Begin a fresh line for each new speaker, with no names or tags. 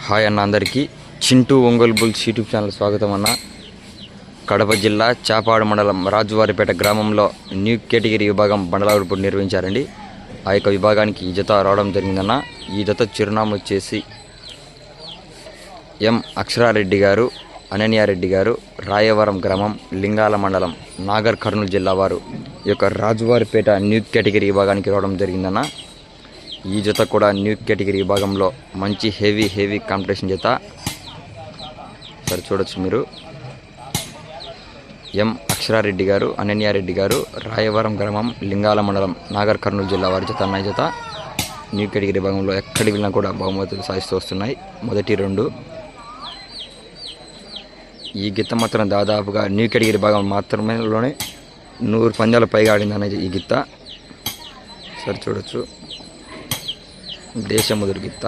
Hi అన్న, అందరికీ Chintu Ongole bulls YouTube channel స్వాగతం అన్న. కడప జిల్లా చాపాడు మండలం రాజువారిపేట గ్రామంలో న్యూ కేటగిరీ విభాగం బండలాగుడు నిర్వహించారండి. ఆ యొక్క విభాగానికి ఈ జత రావడం జరిగిందన్న. ఈ జత చిరునామా వచ్చేసి ఎం అక్షరారెడ్డి గారు, అనన్యారెడ్డి గారు, రాయవరం గ్రామం, లింగాల మండలం, నాగర్ కర్నూలు జిల్లా వారు ఈ యొక్క రాజువారిపేట న్యూ కేటగిరీ విభాగానికి రావడం జరిగిందన్న. ఈ జత కూడా న్యూ కేటగిరీ విభాగంలో మంచి హెవీ కాంపిటీషన్ జత. సరే చూడొచ్చు మీరు. ఎం అక్షరారెడ్డి గారు, అనన్యారెడ్డి గారు, రాయవరం గ్రామం, లింగాల మండలం, నాగర్ కర్నూలు జిల్లా వారి జత అన్న. ఈ జత న్యూ కేటగిరీ విభాగంలో ఎక్కడికి వెళ్ళినా కూడా బహుమతులు సాధిస్తూ వస్తున్నాయి. మొదటి రెండు. ఈ గిత్త మాత్రం దాదాపుగా న్యూ కేటగిరీ విభాగం మాత్రమేలోనే 100 పందాలు పైగా ఆడిందన్న ఈ గిత్త. సరే చూడొచ్చు, దేశముదురు గిత్త.